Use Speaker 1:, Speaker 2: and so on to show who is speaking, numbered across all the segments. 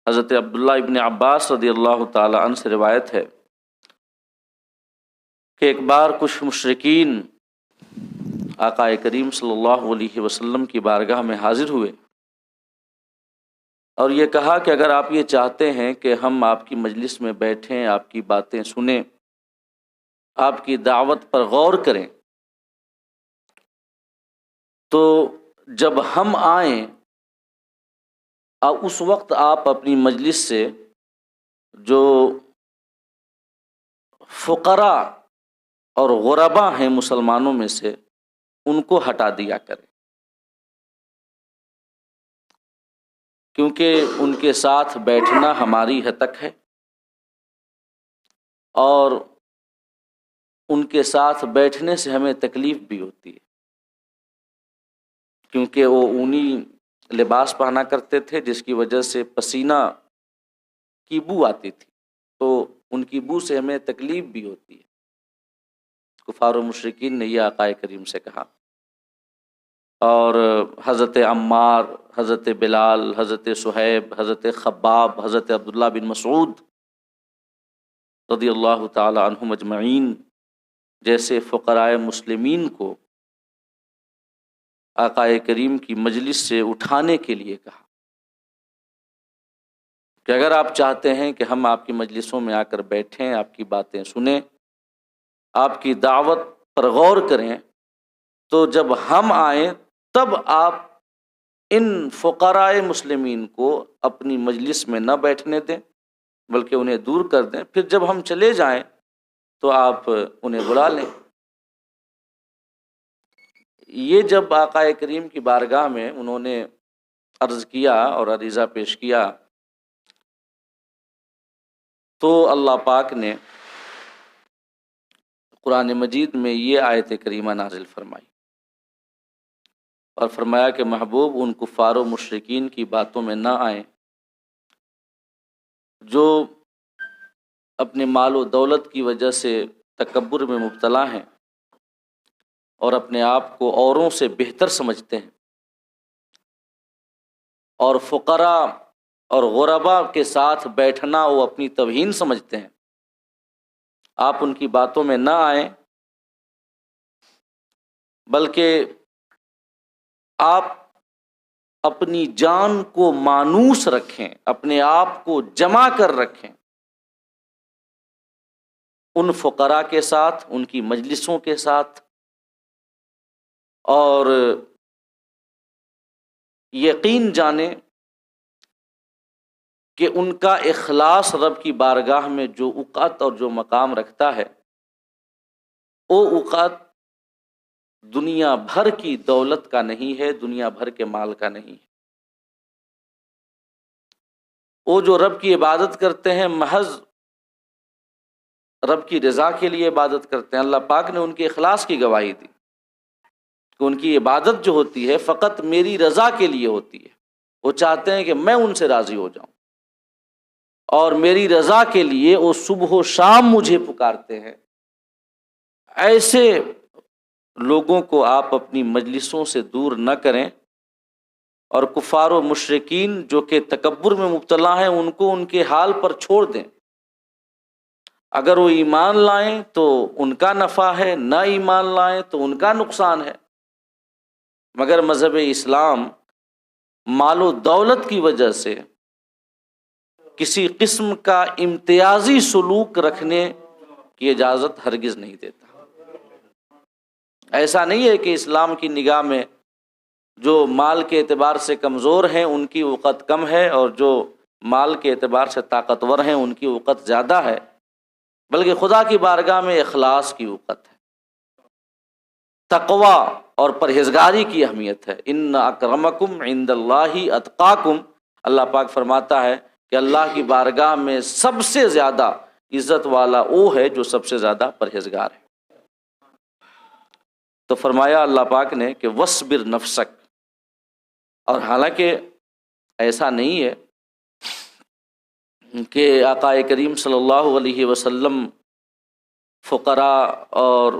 Speaker 1: حضرت عبداللہ ابن عباس رضی اللہ تعالی عنہ سے روایت ہے کہ ایک بار کچھ مشرکین آقا کریم صلی اللہ علیہ وسلم کی بارگاہ میں حاضر ہوئے اور یہ کہا کہ اگر آپ یہ چاہتے ہیں کہ ہم آپ کی مجلس میں بیٹھیں، آپ کی باتیں سنیں، آپ کی دعوت پر غور کریں، تو جب ہم آئیں اس وقت آپ اپنی مجلس سے جو فقراء اور غرباء ہیں مسلمانوں میں سے ان کو ہٹا دیا کریں، کیونکہ ان کے ساتھ بیٹھنا ہماری ہتک ہے اور ان کے ساتھ بیٹھنے سے ہمیں تکلیف بھی ہوتی ہے، کیونکہ وہ اونی لباس پہنا کرتے تھے جس کی وجہ سے پسینہ کی بو آتی تھی، تو ان کی بو سے ہمیں تکلیف بھی ہوتی ہے۔ کفار و مشرکین نے یہ آقا کریم سے کہا، اور حضرت عمار، حضرت بلال، حضرت صہیب، حضرت خباب، حضرت عبداللہ بن مسعود رضی اللہ تعالی عنہم اجمعین جیسے فقراء مسلمین کو آقا کریم کی مجلس سے اٹھانے کے لیے کہا کہ اگر آپ چاہتے ہیں کہ ہم آپ کی مجلسوں میں آ کر بیٹھیں، آپ کی باتیں سنیں، آپ کی دعوت پر غور کریں، تو جب ہم آئیں تب آپ ان فقراء مسلمین کو اپنی مجلس میں نہ بیٹھنے دیں بلکہ انہیں دور کر دیں، پھر جب ہم چلے جائیں تو آپ انہیں بلا لیں۔ یہ جب آقا کریم کی بارگاہ میں انہوں نے عرض کیا اور عریضہ پیش کیا تو اللہ پاک نے قرآن مجید میں یہ آیت کریمہ نازل فرمائی اور فرمایا کہ محبوب ان کفار و مشرکین کی باتوں میں نہ آئیں جو اپنے مال و دولت کی وجہ سے تکبر میں مبتلا ہیں اور اپنے آپ کو اوروں سے بہتر سمجھتے ہیں، اور فقراء اور غرباء کے ساتھ بیٹھنا وہ اپنی توہین سمجھتے ہیں۔ آپ ان کی باتوں میں نہ آئیں بلکہ آپ اپنی جان کو مانوس رکھیں، اپنے آپ کو جمع کر رکھیں ان فقراء کے ساتھ، ان کی مجلسوں کے ساتھ، اور یقین جانیں کہ ان کا اخلاص رب کی بارگاہ میں جو وقعت اور جو مقام رکھتا ہے وہ وقعت دنیا بھر کی دولت کا نہیں ہے، دنیا بھر کے مال کا نہیں ہے۔ وہ جو رب کی عبادت کرتے ہیں محض رب کی رضا کے لیے عبادت کرتے ہیں۔ اللہ پاک نے ان کے اخلاص کی گواہی دی کہ ان کی عبادت جو ہوتی ہے فقط میری رضا کے لیے ہوتی ہے، وہ چاہتے ہیں کہ میں ان سے راضی ہو جاؤں، اور میری رضا کے لیے وہ صبح و شام مجھے پکارتے ہیں۔ ایسے لوگوں کو آپ اپنی مجلسوں سے دور نہ کریں، اور کفار و مشرکین جو کہ تکبر میں مبتلا ہیں ان کو ان کے حال پر چھوڑ دیں۔ اگر وہ ایمان لائیں تو ان کا نفع ہے، نہ ایمان لائیں تو ان کا نقصان ہے، مگر مذہب اسلام مال و دولت کی وجہ سے کسی قسم کا امتیازی سلوک رکھنے کی اجازت ہرگز نہیں دیتا۔ ایسا نہیں ہے کہ اسلام کی نگاہ میں جو مال کے اعتبار سے کمزور ہیں ان کی وقت کم ہے اور جو مال کے اعتبار سے طاقتور ہیں ان کی وقت زیادہ ہے، بلکہ خدا کی بارگاہ میں اخلاص کی وقت ہے، تقوی اور پرہیزگاری کی اہمیت ہے۔ ان اکرمکم عند اللہ اتقاکم، اللہ پاک فرماتا ہے کہ اللہ کی بارگاہ میں سب سے زیادہ عزت والا وہ ہے جو سب سے زیادہ پرہیزگار ہے۔ تو فرمایا اللہ پاک نے کہ وَاصْبِرْ نَفْسَكَ، اور حالانکہ ایسا نہیں ہے کہ آقا کریم صلی اللہ علیہ وسلم فقراء اور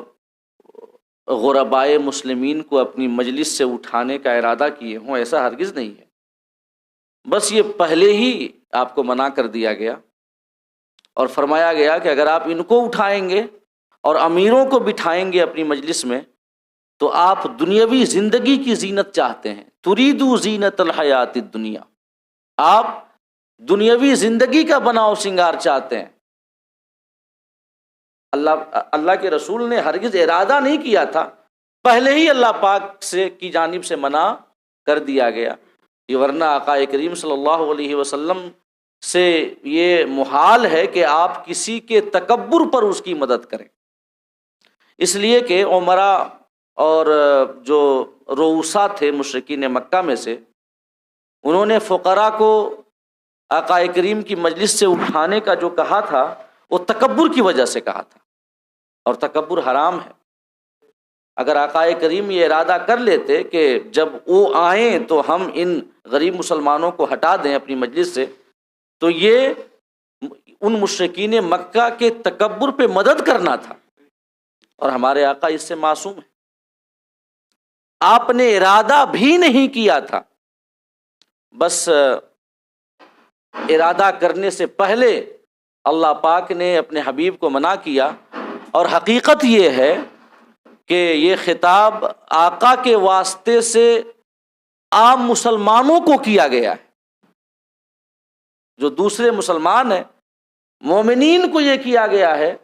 Speaker 1: غربائے مسلمین کو اپنی مجلس سے اٹھانے کا ارادہ کیے ہوں، ایسا ہرگز نہیں ہے۔ بس یہ پہلے ہی آپ کو منع کر دیا گیا اور فرمایا گیا کہ اگر آپ ان کو اٹھائیں گے اور امیروں کو بٹھائیں گے اپنی مجلس میں تو آپ دنیاوی زندگی کی زینت چاہتے ہیں، تریدو زینت الحیات الدنیا، آپ دنیاوی زندگی کا بناؤ سنگار چاہتے ہیں۔ اللہ کے رسول نے ہرگز ارادہ نہیں کیا تھا، پہلے ہی اللہ پاک سے کی جانب سے منع کر دیا گیا، یہ ورنہ آقا کریم صلی اللہ علیہ وسلم سے یہ محال ہے کہ آپ کسی کے تکبر پر اس کی مدد کریں، اس لیے کہ عمرا اور جو رؤسا تھے مشرکین مکہ میں سے، انہوں نے فقراء کو آقا کریم کی مجلس سے اٹھانے کا جو کہا تھا وہ تکبر کی وجہ سے کہا تھا، اور تکبر حرام ہے۔ اگر آقا کریم یہ ارادہ کر لیتے کہ جب وہ آئیں تو ہم ان غریب مسلمانوں کو ہٹا دیں اپنی مجلس سے، تو یہ ان مشرکین مکہ کے تکبر پہ مدد کرنا تھا، اور ہمارے آقا اس سے معصوم ہیں۔ آپ نے ارادہ بھی نہیں کیا تھا، بس ارادہ کرنے سے پہلے اللہ پاک نے اپنے حبیب کو منع کیا، اور حقیقت یہ ہے کہ یہ خطاب آقا کے واسطے سے عام مسلمانوں کو کیا گیا ہے، جو دوسرے مسلمان ہیں، مومنین کو یہ کیا گیا ہے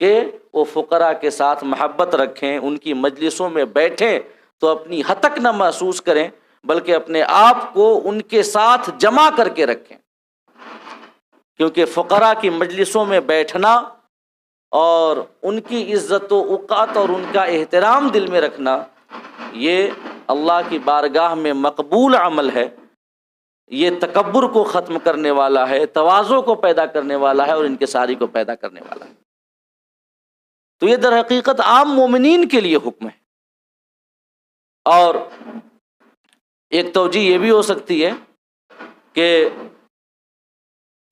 Speaker 1: کہ وہ فقراء کے ساتھ محبت رکھیں، ان کی مجلسوں میں بیٹھیں تو اپنی ہتک نہ محسوس کریں، بلکہ اپنے آپ کو ان کے ساتھ جمع کر کے رکھیں، کیونکہ فقراء کی مجلسوں میں بیٹھنا اور ان کی عزت و وقار اور ان کا احترام دل میں رکھنا یہ اللہ کی بارگاہ میں مقبول عمل ہے، یہ تکبر کو ختم کرنے والا ہے، تواضع کو پیدا کرنے والا ہے اور انکساری کو پیدا کرنے والا ہے۔ تو یہ در حقیقت عام مومنین کے لیے حکم ہے۔ اور ایک توجہ یہ بھی ہو سکتی ہے کہ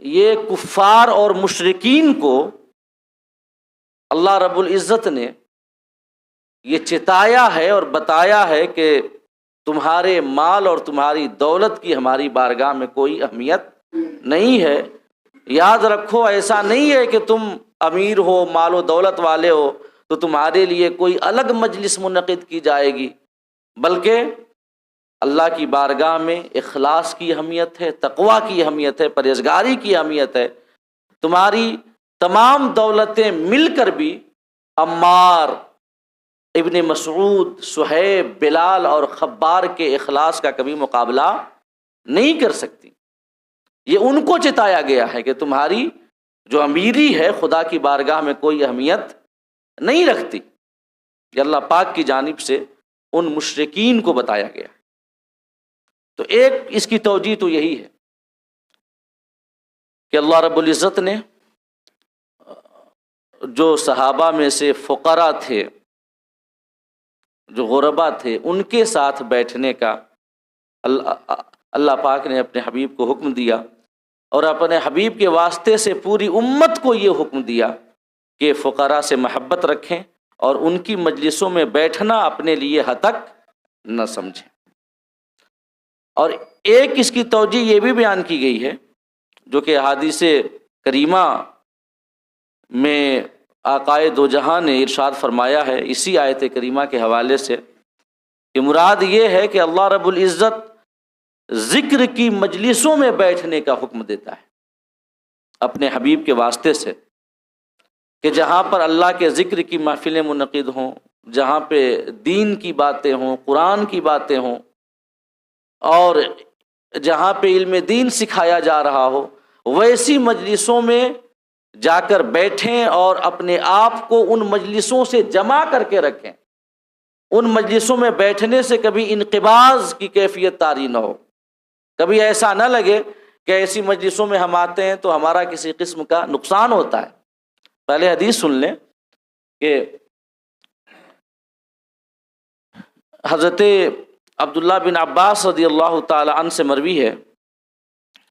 Speaker 1: یہ کفار اور مشرکین کو اللہ رب العزت نے یہ چتایا ہے اور بتایا ہے کہ تمہارے مال اور تمہاری دولت کی ہماری بارگاہ میں کوئی اہمیت نہیں ہے۔ یاد رکھو، ایسا نہیں ہے کہ تم امیر ہو، مال و دولت والے ہو تو تمہارے لیے کوئی الگ مجلس منعقد کی جائے گی، بلکہ اللہ کی بارگاہ میں اخلاص کی اہمیت ہے، تقوی کی اہمیت ہے، پرہیزگاری کی اہمیت ہے۔ تمہاری تمام دولتیں مل کر بھی عمار، ابن مسعود، صہیب، بلال اور خبار کے اخلاص کا کبھی مقابلہ نہیں کر سکتی۔ یہ ان کو چتایا گیا ہے کہ تمہاری جو امیری ہے خدا کی بارگاہ میں کوئی اہمیت نہیں رکھتی، یہ اللہ پاک کی جانب سے ان مشرکین کو بتایا گیا۔ تو ایک اس کی توجہ تو یہی ہے کہ اللہ رب العزت نے جو صحابہ میں سے فقراء تھے، جو غربا تھے، ان کے ساتھ بیٹھنے کا اللہ پاک نے اپنے حبیب کو حکم دیا، اور اپنے حبیب کے واسطے سے پوری امت کو یہ حکم دیا کہ فقراء سے محبت رکھیں اور ان کی مجلسوں میں بیٹھنا اپنے لیے ہتک نہ سمجھیں۔ اور ایک اس کی توجہ یہ بھی بیان کی گئی ہے جو کہ احادیث کریمہ میں آقائے دو جہاں نے ارشاد فرمایا ہے اسی آیت کریمہ کے حوالے سے، کہ مراد یہ ہے کہ اللہ رب العزت ذکر کی مجلسوں میں بیٹھنے کا حکم دیتا ہے اپنے حبیب کے واسطے سے، کہ جہاں پر اللہ کے ذکر کی محفلیں منعقد ہوں، جہاں پہ دین کی باتیں ہوں، قرآن کی باتیں ہوں، اور جہاں پہ علم دین سکھایا جا رہا ہو، ویسی مجلسوں میں جا کر بیٹھیں اور اپنے آپ کو ان مجلسوں سے جمع کر کے رکھیں۔ ان مجلسوں میں بیٹھنے سے کبھی انقباض کی کیفیت طاری نہ ہو، کبھی ایسا نہ لگے کہ ایسی مجلسوں میں ہم آتے ہیں تو ہمارا کسی قسم کا نقصان ہوتا ہے۔ پہلے حدیث سن لیں کہ حضرت عبداللہ بن عباس رضی اللہ تعالی عنہ سے مروی ہے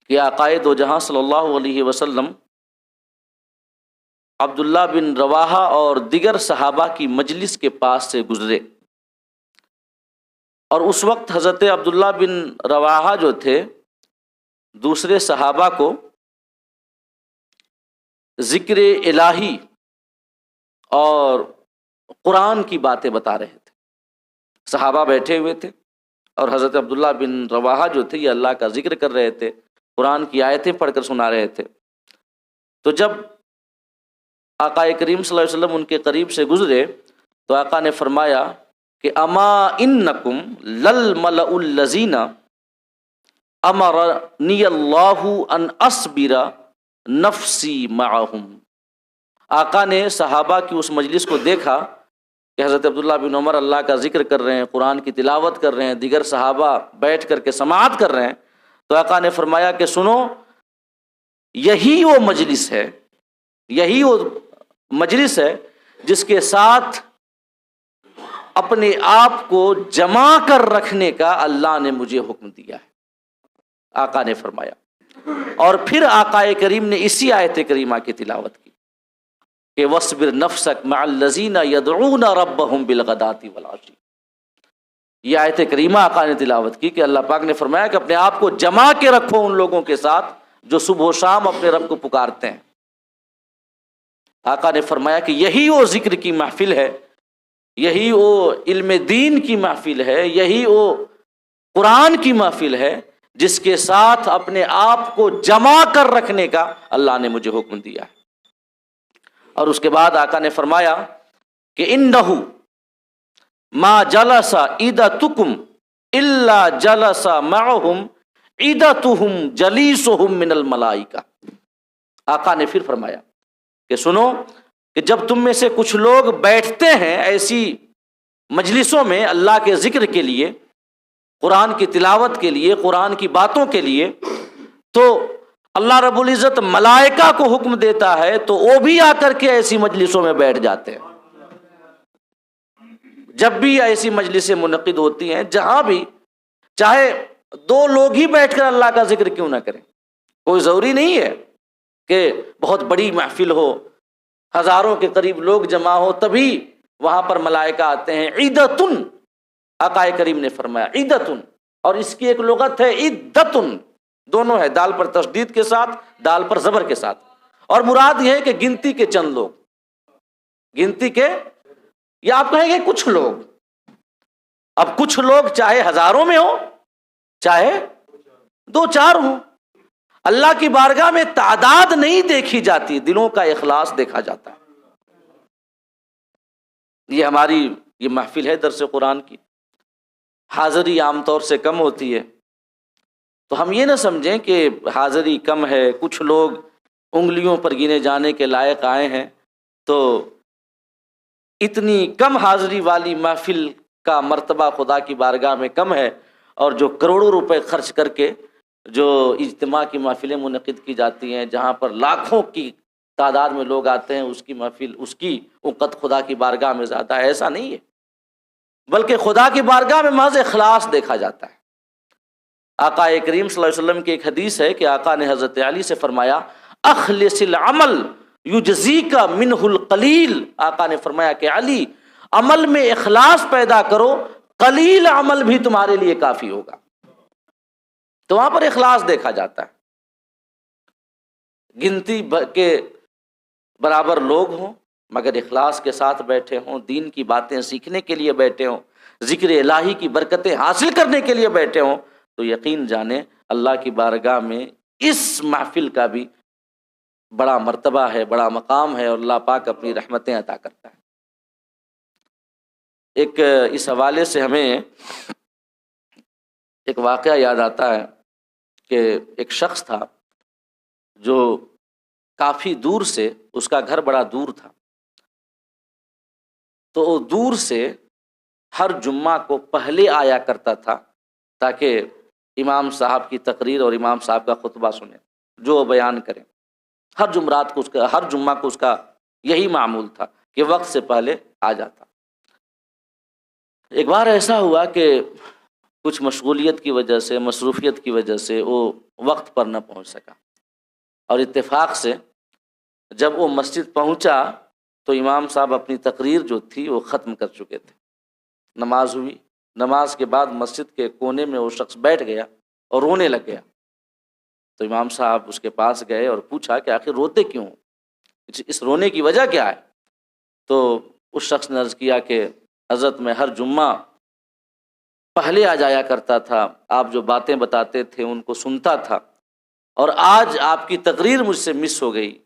Speaker 1: کہ آقائے دو جہاں صلی اللہ علیہ وسلم عبداللہ بن رواحہ اور دیگر صحابہ کی مجلس کے پاس سے گزرے، اور اس وقت حضرت عبداللہ بن رواحہ جو تھے دوسرے صحابہ کو ذکر الہی اور قرآن کی باتیں بتا رہے تھے. صحابہ بیٹھے ہوئے تھے اور حضرت عبداللہ بن رواحہ جو تھے یہ اللہ کا ذکر کر رہے تھے، قرآن کی آیتیں پڑھ کر سنا رہے تھے. تو جب آقا کریم صلی اللہ علیہ وسلم ان کے قریب سے گزرے تو آقا نے فرمایا کہ اما انکم للملأ الذین امرنی اللہ ان اصبر نفسی معہم. آقا نے صحابہ کی اس مجلس کو دیکھا کہ حضرت عبداللہ بن عمر اللہ کا ذکر کر رہے ہیں، قرآن کی تلاوت کر رہے ہیں، دیگر صحابہ بیٹھ کر کے سماعت کر رہے ہیں. تو آقا نے فرمایا کہ سنو، یہی وہ مجلس ہے، یہی وہ مجلس ہے جس کے ساتھ اپنے آپ کو جمع کر رکھنے کا اللہ نے مجھے حکم دیا ہے، آقا نے فرمایا. اور پھر آقا کریم نے اسی آیت کریمہ کی تلاوت کی کہ وَاصْبِرْ نَفْسَكَ مَعَ الَّذِينَ يَدْعُونَ رَبَّهُمْ بِالْغَدَاةِ وَالْعَشِيِّ. یہ آیت کریمہ آقا نے تلاوت کی کہ اللہ پاک نے فرمایا کہ اپنے آپ کو جمع کے رکھو ان لوگوں کے ساتھ جو صبح و شام اپنے رب کو پکارتے ہیں. آقا نے فرمایا کہ یہی وہ ذکر کی محفل ہے، یہی وہ علم دین کی محفل ہے، یہی وہ قرآن کی محفل ہے جس کے ساتھ اپنے آپ کو جمع کر رکھنے کا اللہ نے مجھے حکم دیا ہے. اور اس کے بعد آقا نے فرمایا کہ انہو ما جلس عیدتکم الا جلس معہم عیدتہم جلیسہم من الملائکہ. آقا نے پھر فرمایا کہ سنو کہ جب تم میں سے کچھ لوگ بیٹھتے ہیں ایسی مجلسوں میں اللہ کے ذکر کے لیے، قرآن کی تلاوت کے لیے، قرآن کی باتوں کے لیے، تو اللہ رب العزت ملائکہ کو حکم دیتا ہے تو وہ بھی آ کر کے ایسی مجلسوں میں بیٹھ جاتے ہیں. جب بھی ایسی مجلسیں منعقد ہوتی ہیں، جہاں بھی، چاہے دو لوگ ہی بیٹھ کر اللہ کا ذکر کیوں نہ کریں، کوئی ضروری نہیں ہے کہ بہت بڑی محفل ہو، ہزاروں کے قریب لوگ جمع ہو تبھی وہاں پر ملائکہ آتے ہیں. عیدتن، آقا کریم نے فرمایا عیدتن، اور اس کی ایک لغت ہے عدتن، دونوں ہے، دال پر تشدید کے ساتھ، دال پر زبر کے ساتھ. اور مراد یہ ہے کہ گنتی کے چند لوگ، گنتی کے، یا آپ کہیں گے کچھ لوگ. اب کچھ لوگ چاہے ہزاروں میں ہو چاہے دو چار ہوں، اللہ کی بارگاہ میں تعداد نہیں دیکھی جاتی، دلوں کا اخلاص دیکھا جاتا ہے. یہ ہماری یہ محفل ہے درس قرآن کی، حاضری عام طور سے کم ہوتی ہے، تو ہم یہ نہ سمجھیں کہ حاضری کم ہے، کچھ لوگ انگلیوں پر گنے جانے کے لائق آئے ہیں، تو اتنی کم حاضری والی محفل کا مرتبہ خدا کی بارگاہ میں کم ہے، اور جو کروڑوں روپے خرچ کر کے جو اجتماع کی محفلیں منعقد کی جاتی ہیں، جہاں پر لاکھوں کی تعداد میں لوگ آتے ہیں، اس کی محفل، اس کی وقت خدا کی بارگاہ میں زیادہ ہے، ایسا نہیں ہے، بلکہ خدا کی بارگاہ میں محض اخلاص دیکھا جاتا ہے. آقا کریم صلی اللہ علیہ وسلم کی ایک حدیث ہے کہ آقا نے حضرت علی سے فرمایا اخلص العمل یجزیک منہ القلیل. آقا نے فرمایا کہ علی، عمل میں اخلاص پیدا کرو، قلیل عمل بھی تمہارے لیے کافی ہوگا. تو وہاں پر اخلاص دیکھا جاتا ہے. گنتی کے برابر لوگ ہوں مگر اخلاص کے ساتھ بیٹھے ہوں، دین کی باتیں سیکھنے کے لیے بیٹھے ہوں، ذکر الہی کی برکتیں حاصل کرنے کے لیے بیٹھے ہوں، تو یقین جانیں اللہ کی بارگاہ میں اس محفل کا بھی بڑا مرتبہ ہے، بڑا مقام ہے، اور اللہ پاک اپنی رحمتیں عطا کرتا ہے. ایک اس حوالے سے ہمیں ایک واقعہ یاد آتا ہے کہ ایک شخص تھا جو کافی دور سے، اس کا گھر بڑا دور تھا، تو وہ دور سے ہر جمعہ کو پہلے آیا کرتا تھا تاکہ امام صاحب کی تقریر اور امام صاحب کا خطبہ سنیں، جو وہ بیان کریں. ہر جمعرات کو ہر جمعہ کو اس کا یہی معمول تھا کہ وقت سے پہلے آ جاتا. ایک بار ایسا ہوا کہ کچھ مشغولیت کی وجہ سے، مصروفیت کی وجہ سے وہ وقت پر نہ پہنچ سکا، اور اتفاق سے جب وہ مسجد پہنچا تو امام صاحب اپنی تقریر جو تھی وہ ختم کر چکے تھے. نماز ہوئی، نماز کے بعد مسجد کے کونے میں وہ شخص بیٹھ گیا اور رونے لگ گیا. تو امام صاحب اس کے پاس گئے اور پوچھا کہ آخر روتے کیوں، اس رونے کی وجہ کیا ہے؟ تو اس شخص نے عرض کیا کہ حضرت میں ہر جمعہ پہلے آ جایا کرتا تھا، آپ جو باتیں بتاتے تھے ان کو سنتا تھا، اور آج آپ کی تقریر مجھ سے مس ہو گئی،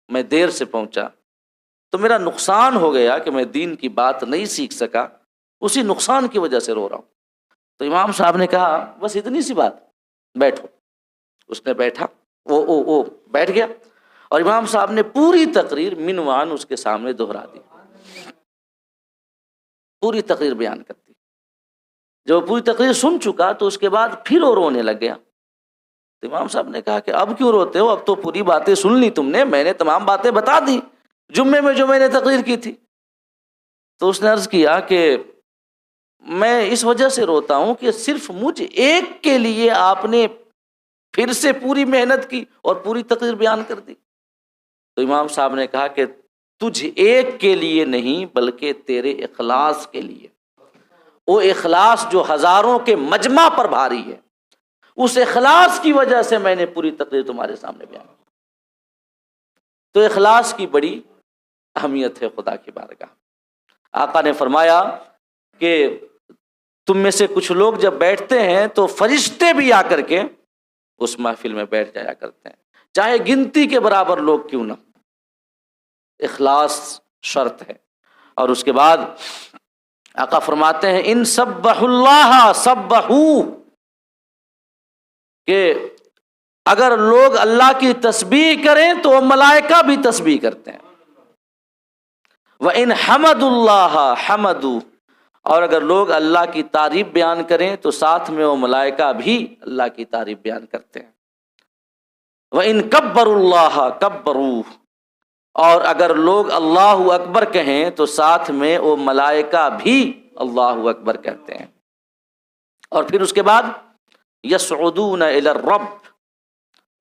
Speaker 1: میں دیر سے پہنچا تو میرا نقصان ہو گیا کہ میں دین کی بات نہیں سیکھ سکا، اسی نقصان کی وجہ سے رو رہا ہوں۔ تو امام صاحب نے کہا بس اتنی سی بات، بیٹھو۔ اس نے بیٹھا، وہ بیٹھ گیا، اور امام صاحب نے پوری تقریر منوان اس کے سامنے دہرا دی، پوری تقریر بیان کر دی۔ جب پوری تقریر سن چکا تو اس کے بعد پھر وہ رونے لگ گیا۔ تو امام صاحب نے کہا کہ اب کیوں روتے ہو؟ اب تو پوری باتیں سن لی تم نے، میں نے تمام باتیں بتا دی جمعے میں جو میں نے تقریر کی تھی۔ تو اس نے عرض کیا کہ میں اس وجہ سے روتا ہوں کہ صرف مجھ ایک کے لیے آپ نے پھر سے پوری محنت کی اور پوری تقریر بیان کر دی۔ تو امام صاحب نے کہا کہ تجھ ایک کے لیے نہیں بلکہ تیرے اخلاص کے لیے، وہ اخلاص جو ہزاروں کے مجمع پر بھاری ہے، اس اخلاص کی وجہ سے میں نے پوری تقریر تمہارے سامنے بیان کی۔ تو اخلاص کی بڑی اہمیت ہے خدا کی بارگاہ۔ آقا نے فرمایا کہ تم میں سے کچھ لوگ جب بیٹھتے ہیں تو فرشتے بھی آ کر کے اس محفل میں بیٹھ جایا کرتے ہیں، چاہے گنتی کے برابر لوگ کیوں نہ۔ اخلاص شرط ہے۔ اور اس کے بعد آقا فرماتے ہیں ان سبح اللہ سبحو، کہ اگر لوگ اللہ کی تسبیح کریں تو وہ ملائکہ بھی تسبیح کرتے ہیں۔ وَإِنْ حَمَدُ اللَّهَ حَمَدُوا، اور اگر لوگ اللہ کی تعریف بیان کریں تو ساتھ میں وہ ملائکہ بھی اللہ کی تعریف بیان کرتے ہیں۔ وَإِنْ كَبَّرُوا اللَّهَ كَبَّرُوهُ، اور اگر لوگ اللہ اکبر کہیں تو ساتھ میں وہ ملائکہ بھی اللہ اکبر کہتے ہیں۔ اور پھر اس کے بعد یصعدون الی الرب،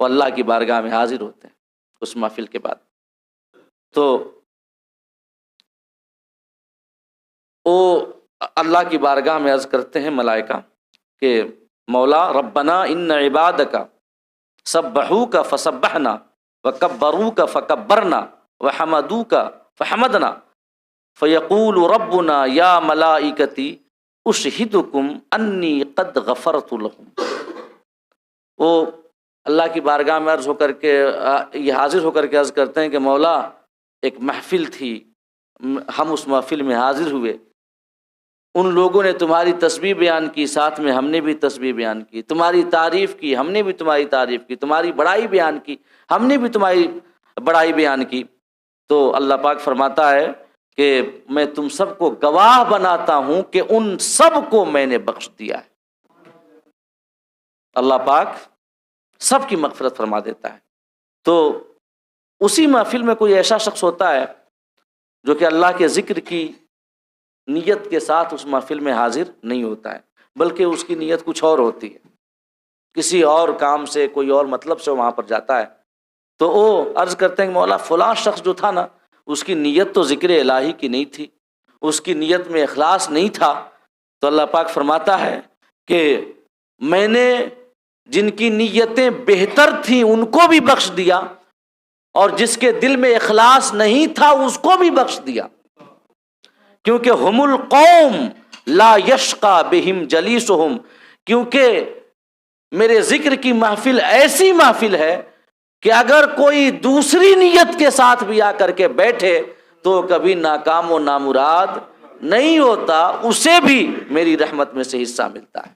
Speaker 1: وہ اللہ کی بارگاہ میں حاضر ہوتے ہیں اس محفل کے بعد۔ تو وہ اللہ کی بارگاہ میں عرض کرتے ہیں ملائکہ کہ مولا ربنا ان عبادک سبحوک فسبحنا وکبروک فکبرنا وحمدوک فحمدنا فیقول ربنا یا ملائکتی اشہدکم انی قد غفرت لہم۔ وہ اللہ کی بارگاہ میں عرض ہو کر کے یہ حاضر ہو کر کے عرض کرتے ہیں کہ مولا ایک محفل تھی، ہم اس محفل میں حاضر ہوئے، ان لوگوں نے تمہاری تسبیح بیان کی، ساتھ میں ہم نے بھی تسبیح بیان کی، تمہاری تعریف کی، ہم نے بھی تمہاری تعریف کی، تمہاری بڑائی بیان کی، ہم نے بھی تمہاری بڑائی بیان کی۔ تو اللہ پاک فرماتا ہے کہ میں تم سب کو گواہ بناتا ہوں کہ ان سب کو میں نے بخش دیا ہے۔ اللہ پاک سب کی مغفرت فرما دیتا ہے۔ تو اسی محفل میں کوئی ایسا شخص ہوتا ہے جو کہ اللہ کے ذکر کی نیت کے ساتھ اس محفل میں حاضر نہیں ہوتا ہے، بلکہ اس کی نیت کچھ اور ہوتی ہے، کسی اور کام سے، کوئی اور مطلب سے وہاں پر جاتا ہے۔ تو وہ عرض کرتے ہیں کہ مولا فلاں شخص جو تھا نا، اس کی نیت تو ذکر الہی کی نہیں تھی، اس کی نیت میں اخلاص نہیں تھا۔ تو اللہ پاک فرماتا ہے کہ میں نے جن کی نیتیں بہتر تھیں ان کو بھی بخش دیا، اور جس کے دل میں اخلاص نہیں تھا اس کو بھی بخش دیا، کیونکہ ہم القوم لا یشقی بہم جلیسہم، کیونکہ میرے ذکر کی محفل ایسی محفل ہے کہ اگر کوئی دوسری نیت کے ساتھ بھی آ کر کے بیٹھے تو کبھی ناکام و نامراد نہیں ہوتا، اسے بھی میری رحمت میں سے حصہ ملتا ہے۔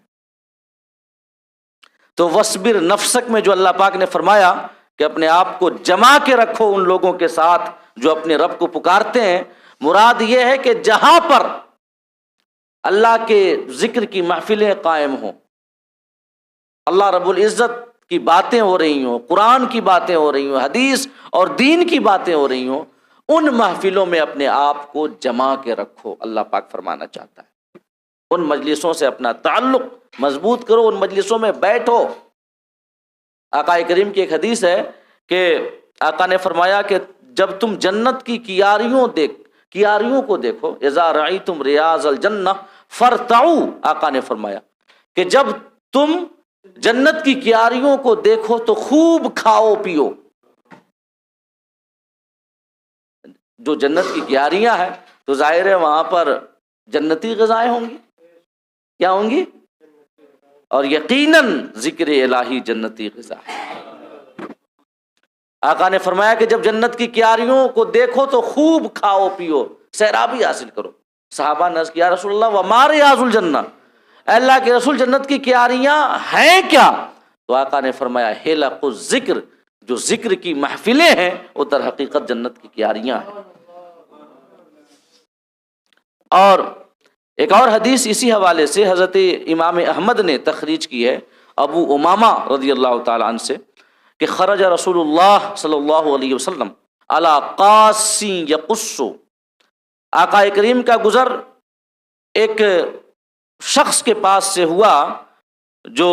Speaker 1: تو وصبر نفسک میں جو اللہ پاک نے فرمایا کہ اپنے آپ کو جما کے رکھو ان لوگوں کے ساتھ جو اپنے رب کو پکارتے ہیں، مراد یہ ہے کہ جہاں پر اللہ کے ذکر کی محفلیں قائم ہوں، اللہ رب العزت کی باتیں ہو رہی ہوں، قرآن کی باتیں ہو رہی ہوں، حدیث اور دین کی باتیں ہو رہی ہوں، ان محفلوں میں اپنے آپ کو جما کے رکھو، اللہ پاک فرمانا چاہتا ہے۔ ان مجلسوں سے اپنا تعلق مضبوط کرو، ان مجلسوں میں بیٹھو۔ آقا کریم کی ایک حدیث ہے کہ آقا نے فرمایا کہ جب تم جنت کی کیاریوں کو دیکھو، اذا رأیتم ریاض الجنہ فرتعوا، آقا نے فرمایا کہ جب تم جنت کی کیاریوں کو دیکھو تو خوب کھاؤ پیو. جو جنت کی کیاریاں ہیں تو ظاہر ہے وہاں پر جنتی غذائیں ہوں گی. کیا ہوں گی؟ اور یقیناً ذکر الہی جنتی غذا ہے. آقا نے فرمایا کہ جب جنت کی کیاریوں کو دیکھو تو خوب کھاؤ پیو، سیرابی حاصل کرو. صحابہ نے عرض کیا یا رسول اللہ وما ریاض الجنہ، اے اللہ کے رسول جنت کی کیاریاں ہیں کیا؟ تو آقا نے فرمایا حلق الذکر، جو ذکر کی محفلیں ہیں وہ در حقیقت جنت کی کیاریاں ہیں. اور ایک اور حدیث اسی حوالے سے حضرت امام احمد نے تخریج کی ہے ابو امامہ رضی اللہ تعالی عنہ سے کہ خرج رسول اللہ صلی اللہ علیہ وسلم علی قاسی یقص، آقا کریم کا گزر ایک شخص کے پاس سے ہوا جو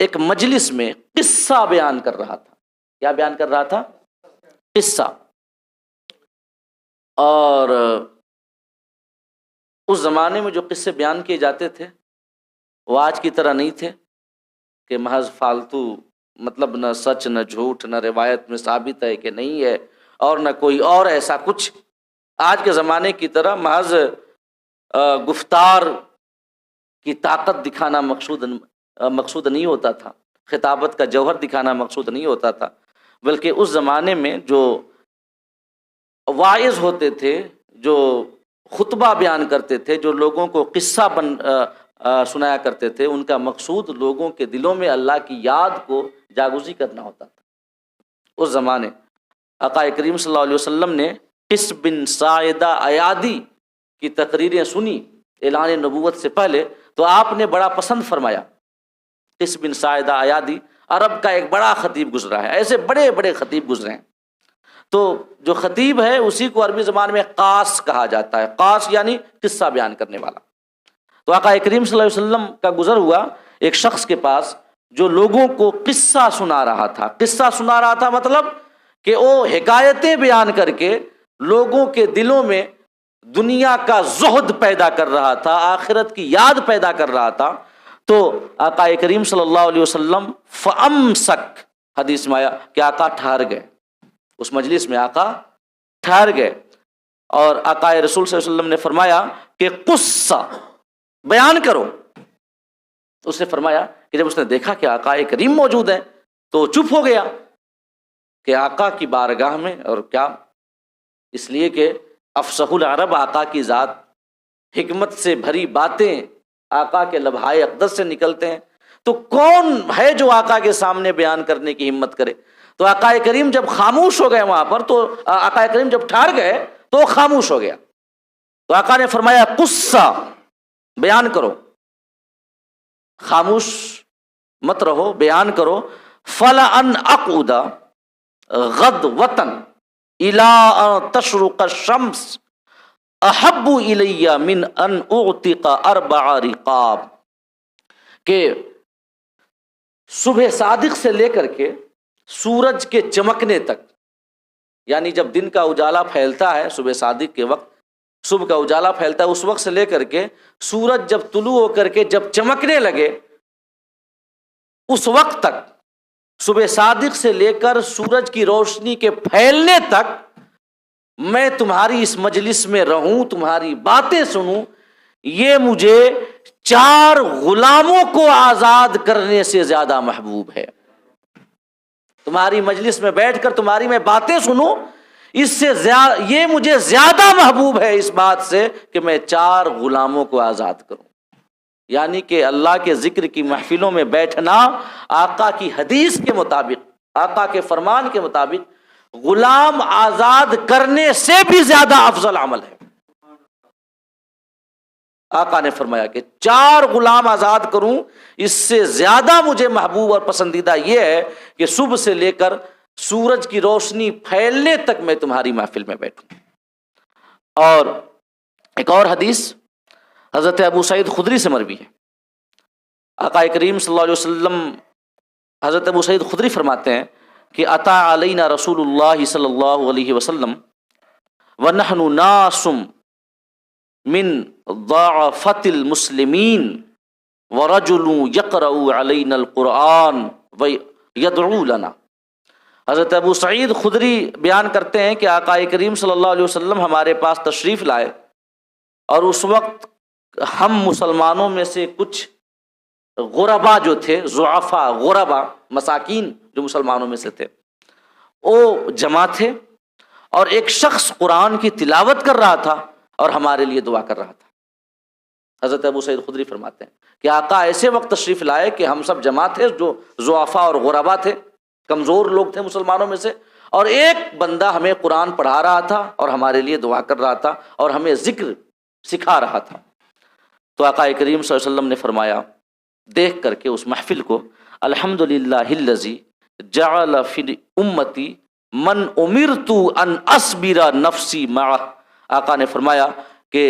Speaker 1: ایک مجلس میں قصہ بیان کر رہا تھا. کیا بیان کر رہا تھا؟ قصہ. اور اس زمانے میں جو قصے بیان کیے جاتے تھے وہ آج کی طرح نہیں تھے کہ محض فالتو، مطلب نہ سچ نہ جھوٹ نہ روایت میں ثابت ہے کہ نہیں ہے اور نہ کوئی اور ایسا کچھ. آج کے زمانے کی طرح محض گفتار کی طاقت دکھانا مقصود نہیں ہوتا تھا، خطابت کا جوہر دکھانا مقصود نہیں ہوتا تھا، بلکہ اس زمانے میں جو واعظ ہوتے تھے، جو خطبہ بیان کرتے تھے، جو لوگوں کو قصہ سنایا کرتے تھے، ان کا مقصود لوگوں کے دلوں میں اللہ کی یاد کو جاگزی کرنا ہوتا تھا. اس زمانے آقا کریم صلی اللہ علیہ وسلم نے قس بن ساعدہ ایادی کی تقریریں سنی اعلان نبوت سے پہلے تو آپ نے بڑا پسند فرمایا. قس بن ساعدہ ایادی عرب کا ایک بڑا خطیب گزرا ہے، ایسے بڑے بڑے خطیب گزرے ہیں. تو جو خطیب ہے اسی کو عربی زبان میں قاص کہا جاتا ہے. قاص یعنی قصہ بیان کرنے والا. تو آقا کریم صلی اللہ علیہ وسلم کا گزر ہوا ایک شخص کے پاس جو لوگوں کو قصہ سنا رہا تھا. قصہ سنا رہا تھا مطلب کہ وہ حکایتیں بیان کر کے لوگوں کے دلوں میں دنیا کا زہد پیدا کر رہا تھا، آخرت کی یاد پیدا کر رہا تھا. تو آقا کریم صلی اللہ علیہ وسلم فامسک، حدیث میں آیا کہ آقا ٹھہر گئے. اس مجلس میں آقا ٹھہر گئے اور آقا رسول صلی اللہ علیہ وسلم نے فرمایا کہ قصہ بیان کرو. تو اس نے فرمایا کہ جب اس نے دیکھا کہ آقا کریم موجود ہیں تو چپ ہو گیا کہ آقا کی بارگاہ میں. اور کیا؟ اس لیے کہ افصح العرب آقا کی ذات، حکمت سے بھری باتیں آقا کے لبھائے اقدس سے نکلتے ہیں، تو کون ہے جو آقا کے سامنے بیان کرنے کی ہمت کرے. تو آقا کریم جب خاموش ہو گئے وہاں پر، تو آقا کریم جب ٹھہر گئے تو خاموش ہو گیا. تو آقا نے فرمایا قصہ بیان کرو، خاموش مت رہو، بیان کرو. فَلَأَنْ أَقْعُدَ غَدْوَةً إِلَىٰ أَن تَشْرُقَ الشَّمْسُ أَحَبُّ إِلَيَّ مِنْ أَنْ أُعْتِقَ 4 رِقَابٍ، کہ صبح صادق سے لے کر کے سورج کے چمکنے تک، یعنی جب دن کا اجالا پھیلتا ہے صبح صادق کے وقت، صبح کا اجالا پھیلتا ہے اس وقت سے لے کر کے سورج جب طلوع ہو کر کے جب چمکنے لگے اس وقت تک، صبح صادق سے لے کر سورج کی روشنی کے پھیلنے تک میں تمہاری اس مجلس میں رہوں، تمہاری باتیں سنوں، یہ مجھے 4 غلاموں کو آزاد کرنے سے زیادہ محبوب ہے. تمہاری مجلس میں بیٹھ کر تمہاری میں باتیں سنوں، اس سے یہ مجھے زیادہ محبوب ہے اس بات سے کہ میں 4 غلاموں کو آزاد کروں. یعنی کہ اللہ کے ذکر کی محفلوں میں بیٹھنا آقا کی حدیث کے مطابق، آقا کے فرمان کے مطابق غلام آزاد کرنے سے بھی زیادہ افضل عمل ہے. آقا نے فرمایا کہ 4 غلام آزاد کروں، اس سے زیادہ مجھے محبوب اور پسندیدہ یہ ہے کہ صبح سے لے کر سورج کی روشنی پھیلنے تک میں تمہاری محفل میں بیٹھوں. اور ایک اور حدیث حضرت ابو سعید خدری سے مروی ہے. آقا کریم صلی اللہ علیہ وسلم، حضرت ابو سعید خدری فرماتے ہیں کہ اتا علینا رسول اللہ صلی اللہ علیہ وسلم ونحن ناس من ضعفت المسلمین وَرَجُلٌ يَقْرَأُ عَلَيْنَا الْقُرْآنَ وَيَدْعُو لَنَا۔ حضرت ابو سعید خدری بیان کرتے ہیں کہ آقا کریم صلی اللہ علیہ وسلم ہمارے پاس تشریف لائے، اور اس وقت ہم مسلمانوں میں سے کچھ غربا جو تھے، ضعفاء، غربا، مساکین جو مسلمانوں میں سے تھے، وہ جمع تھے، اور ایک شخص قرآن کی تلاوت کر رہا تھا اور ہمارے لیے دعا کر رہا تھا۔ حضرت ابو سعید خدری فرماتے ہیں کہ آقا ایسے وقت تشریف لائے کہ ہم سب جمع تھے، جو ضعفاء اور غربا تھے، کمزور لوگ تھے مسلمانوں میں سے، اور ایک بندہ ہمیں قرآن پڑھا رہا تھا اور ہمارے لیے دعا کر رہا تھا اور ہمیں ذکر سکھا رہا تھا۔ تو آقا کریم صلی اللہ علیہ وسلم نے فرمایا دیکھ کر کے اس محفل کو، الحمدللہ الذی جعل فی امتی من امرت ان اصبر نفسی معہ۔ آقا نے فرمایا کہ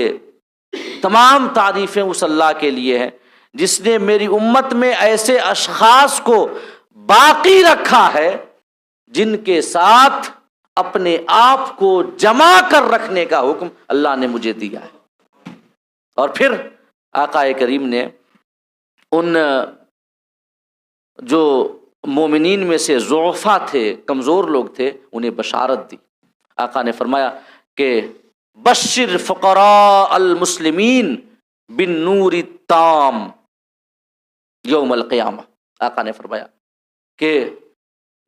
Speaker 1: تمام تعریفیں اس اللہ کے لیے ہیں جس نے میری امت میں ایسے اشخاص کو باقی رکھا ہے جن کے ساتھ اپنے آپ کو جمع کر رکھنے کا حکم اللہ نے مجھے دیا ہے۔ اور پھر آقا کریم نے ان جو مومنین میں سے ضعفاء تھے، کمزور لوگ تھے، انہیں بشارت دی۔ آقا نے فرمایا کہ بشر فقراء المسلمین بالنور التام یوم القیامہ۔ آقا نے فرمایا کہ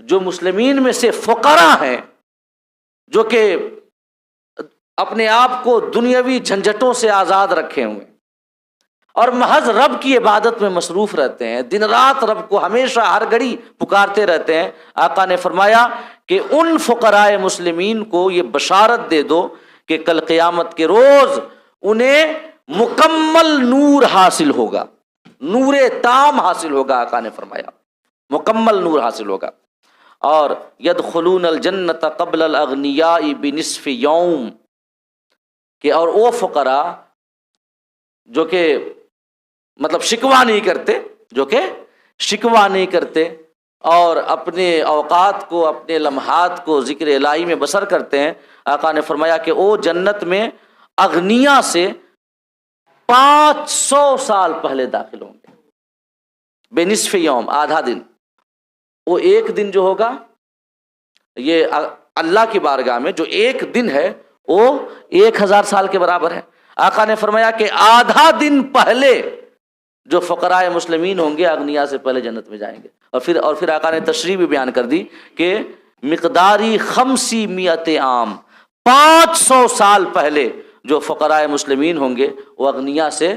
Speaker 1: جو مسلمین میں سے فقراء ہیں، جو کہ اپنے آپ کو دنیاوی جھنجھٹوں سے آزاد رکھے ہوئے اور محض رب کی عبادت میں مصروف رہتے ہیں، دن رات رب کو ہمیشہ ہر گھڑی پکارتے رہتے ہیں، آقا نے فرمایا کہ ان فقراء مسلمین کو یہ بشارت دے دو کہ کل قیامت کے روز انہیں مکمل نور حاصل ہوگا، نور تام حاصل ہوگا۔ آقا نے فرمایا مکمل نور حاصل ہوگا، اور یدخلون الجنت قبل الاغنیاء بنصف یوم، کہ اور وہ فقراء جو کہ مطلب شکوہ نہیں کرتے، جو کہ شکوہ نہیں کرتے اور اپنے اوقات کو، اپنے لمحات کو ذکر الہی میں بسر کرتے ہیں، آقا نے فرمایا کہ وہ جنت میں اغنیا سے 500 سال پہلے داخل ہوں گے۔ بے نصف یوم، آدھا دن، وہ ایک دن جو ہوگا یہ اللہ کی بارگاہ میں جو ایک دن ہے وہ 1000 سال کے برابر ہے۔ آقا نے فرمایا کہ آدھا دن پہلے جو فقراء مسلمین ہوں گے اغنیا سے پہلے جنت میں جائیں گے۔ اور پھر آقا نے تشریح بھی بیان کر دی کہ مقداری 500 عام، 500 سال پہلے جو فقراء مسلمین ہوں گے وہ اغنیا سے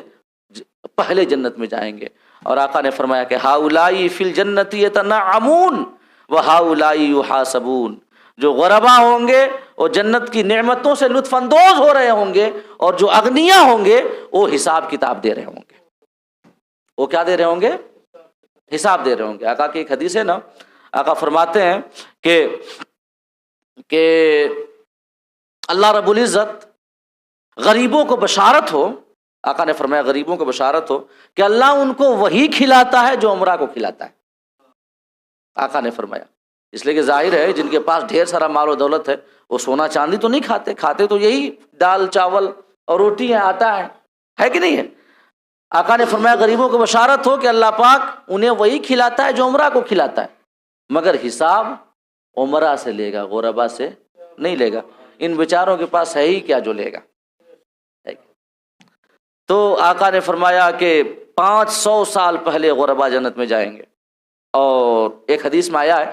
Speaker 1: پہلے جنت میں جائیں گے۔ اور آقا نے فرمایا کہ ہؤلاء فی الجنۃ یتنعمون وہؤلاء یحاسبون، جو غربا ہوں گے وہ جنت کی نعمتوں سے لطف اندوز ہو رہے ہوں گے، اور جو اغنیا ہوں گے وہ حساب کتاب دے رہے ہوں گے۔ وہ کیا دے رہے ہوں گے؟ حساب دے رہے ہوں گے۔ آقا کی ایک حدیث ہے نا، آقا فرماتے ہیں کہ اللہ رب العزت غریبوں کو بشارت ہو، آقا نے فرمایا غریبوں کو بشارت ہو کہ اللہ ان کو وہی کھلاتا ہے جو امرا کو کھلاتا ہے۔ آقا نے فرمایا اس لیے کہ ظاہر ہے جن کے پاس ڈھیر سارا مال و دولت ہے وہ سونا چاندی تو نہیں کھاتے، کھاتے تو یہی دال چاول اور روٹی ہے، آتا ہے کہ نہیں ہے؟ آقا نے فرمایا غریبوں کو بشارت ہو کہ اللہ پاک انہیں وہی کھلاتا ہے جو امرا کو کھلاتا ہے، مگر حساب امرا سے لے گا، غربا سے نہیں لے گا۔ ان بیچاروں کے پاس ہے ہی کیا جو لے گا۔ تو آقا نے فرمایا کہ 500 سال پہلے غربا جنت میں جائیں گے، اور ایک حدیث میں آیا ہے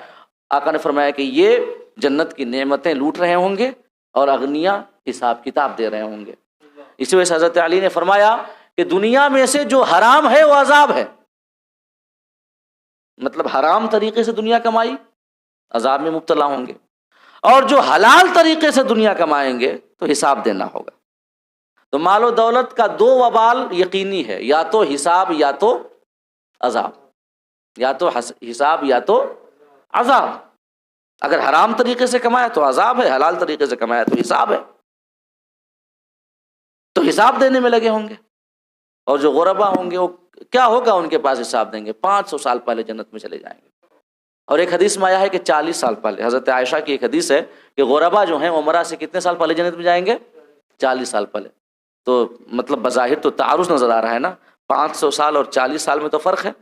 Speaker 1: آقا نے فرمایا کہ یہ جنت کی نعمتیں لوٹ رہے ہوں گے اور اغنیا حساب کتاب دے رہے ہوں گے۔ اسی وجہ سے حضرت علی نے فرمایا کہ دنیا میں سے جو حرام ہے وہ عذاب ہے، مطلب حرام طریقے سے دنیا کمائی عذاب میں مبتلا ہوں گے، اور جو حلال طریقے سے دنیا کمائیں گے تو حساب دینا ہوگا۔ تو مال و دولت کا دو وبال یقینی ہے، یا تو حساب یا تو عذاب، یا تو حساب یا تو عذاب۔ اگر حرام طریقے سے کمایا تو عذاب ہے، حلال طریقے سے کمایا تو حساب ہے، تو حساب دینے میں لگے ہوں گے۔ اور جو غربا ہوں گے وہ کیا ہوگا، ان کے پاس حساب دیں گے، 500 سال پہلے جنت میں چلے جائیں گے۔ اور ایک حدیث میں آیا ہے کہ 40 سال پہلے، حضرت عائشہ کی ایک حدیث ہے کہ غربا جو ہیں عمرہ سے کتنے سال پہلے جنت میں جائیں گے؟ 40 سال پہلے۔ تو مطلب بظاہر تو تعارض نظر آ رہا ہے نا، 500 سال اور 40 سال میں تو فرق ہے.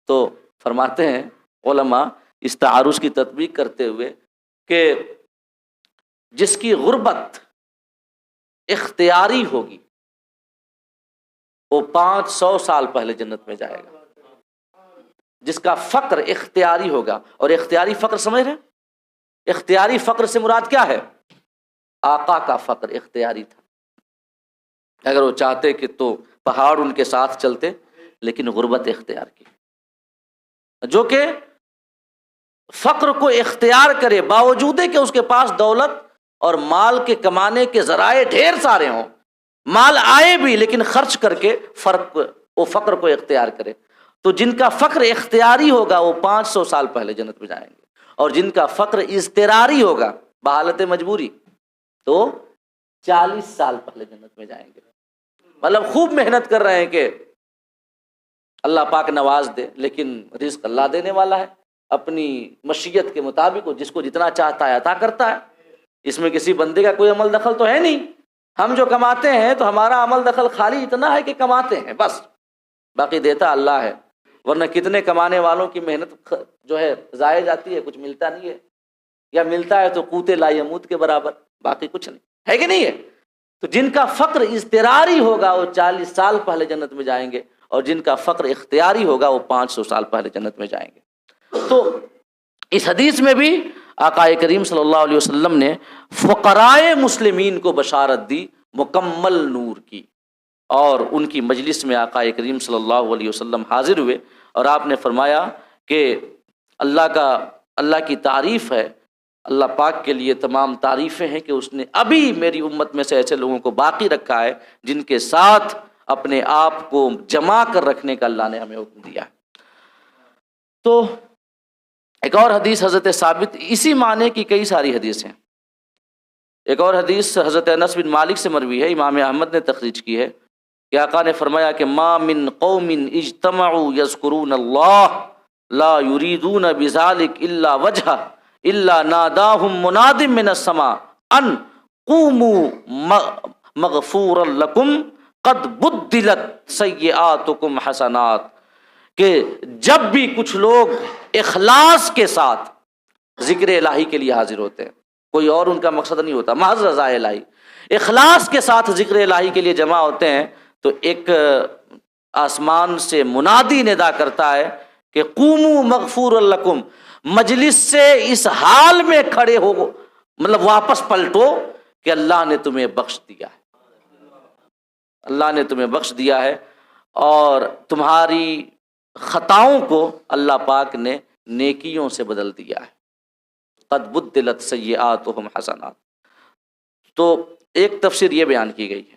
Speaker 1: تو فرماتے ہیں علماء اس تعارض کی تطبیق کرتے ہوئے کہ جس کی غربت اختیاری ہوگی وہ 500 سال پہلے جنت میں جائے گا. جس کا فقر اختیاری ہوگا، اور اختیاری فقر سمجھ رہے ہیں؟ اختیاری فقر سے مراد کیا ہے؟ آقا کا فقر اختیاری تھا. اگر وہ چاہتے کہ تو پہاڑ ان کے ساتھ چلتے، لیکن غربت اختیار کی. جو کہ فقر کو اختیار کرے، باوجود ہے کہ اس کے پاس دولت اور مال کے کمانے کے ذرائع ڈھیر سارے ہوں، مال آئے بھی لیکن خرچ کر کے وہ فقر کو اختیار کرے. تو جن کا فقر اختیاری ہوگا وہ 500 سال پہلے جنت میں جائیں گے، اور جن کا فقر اضطراری ہوگا بحالت مجبوری تو 40 سال پہلے جنت میں جائیں گے. مطلب خوب محنت کر رہے ہیں کہ اللہ پاک نواز دے، لیکن رزق اللہ دینے والا ہے، اپنی مشیت کے مطابق وہ جس کو جتنا چاہتا ہے عطا کرتا ہے. اس میں کسی بندے کا کوئی عمل دخل تو ہے نہیں. ہم جو کماتے ہیں تو ہمارا عمل دخل خالی اتنا ہے کہ کماتے ہیں بس، باقی دیتا اللہ ہے. ورنہ کتنے کمانے والوں کی محنت جو ہے ضائع جاتی ہے، کچھ ملتا نہیں ہے، یا ملتا ہے تو قوت لا یموت کے برابر، باقی کچھ نہیں ہے کہ نہیں ہے. تو جن کا فقر اضطراری ہوگا وہ 40 سال پہلے جنت میں جائیں گے، اور جن کا فقر اختیاری ہوگا وہ 500 سال پہلے جنت میں جائیں گے. تو اس حدیث میں بھی آقا کریم صلی اللہ علیہ وسلم نے فقراء مسلمین کو بشارت دی مکمل نور کی. اور ان کی مجلس میں آقا کریم صلی اللہ علیہ وسلم حاضر ہوئے، اور آپ نے فرمایا کہ اللہ کی تعریف ہے، اللہ پاک کے لیے تمام تعریفیں ہیں کہ اس نے ابھی میری امت میں سے ایسے لوگوں کو باقی رکھا ہے جن کے ساتھ اپنے آپ کو جمع کر رکھنے کا اللہ نے ہمیں حکم دیا ہے. تو ایک اور حدیث حضرت ثابت اسی معنی کی کئی ساری حدیث ہیں. ایک اور حدیث حضرت انس بن مالک سے مروی ہے، امام احمد نے تخریج کی ہے کہ آقا نے فرمایا کہ ما من قوم اجتمعوا یذکرون اللہ لا یریدون بذلک الا وجہہ الا ناداہم مناد من السماء ان قوموا مغفورا لکم قد بدلت سیئاتکم حسنات. کہ جب بھی کچھ لوگ اخلاص کے ساتھ ذکر الہی کے لیے حاضر ہوتے ہیں، کوئی اور ان کا مقصد نہیں ہوتا، محض رضا الہی، اخلاص کے ساتھ ذکر الہی کے لیے جمع ہوتے ہیں، تو ایک آسمان سے منادی ندا کرتا ہے کہ قوموا مغفور لکم، مجلس سے اس حال میں کھڑے ہو، مطلب واپس پلٹو کہ اللہ نے تمہیں بخش دیا ہے، اللہ نے تمہیں بخش دیا ہے، اور تمہاری خطاؤں کو اللہ پاک نے نیکیوں سے بدل دیا ہے. قد بدلت سیئاتہم حسنات. تو ایک تفسیر یہ بیان کی گئی ہے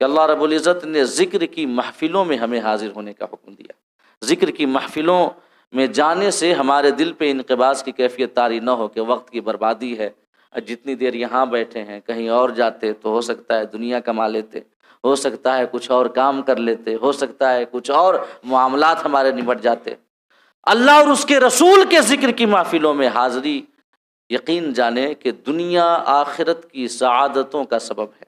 Speaker 1: کہ اللہ رب العزت نے ذکر کی محفلوں میں ہمیں حاضر ہونے کا حکم دیا. ذکر کی محفلوں میں جانے سے ہمارے دل پہ انقباض کی کیفیت طاری نہ ہو کہ وقت کی بربادی ہے، جتنی دیر یہاں بیٹھے ہیں کہیں اور جاتے تو ہو سکتا ہے دنیا کما لیتے، ہو سکتا ہے کچھ اور کام کر لیتے، ہو سکتا ہے کچھ اور معاملات ہمارے نمٹ جاتے. اللہ اور اس کے رسول کے ذکر کی محفلوں میں حاضری یقین جانے کہ دنیا آخرت کی سعادتوں کا سبب ہے.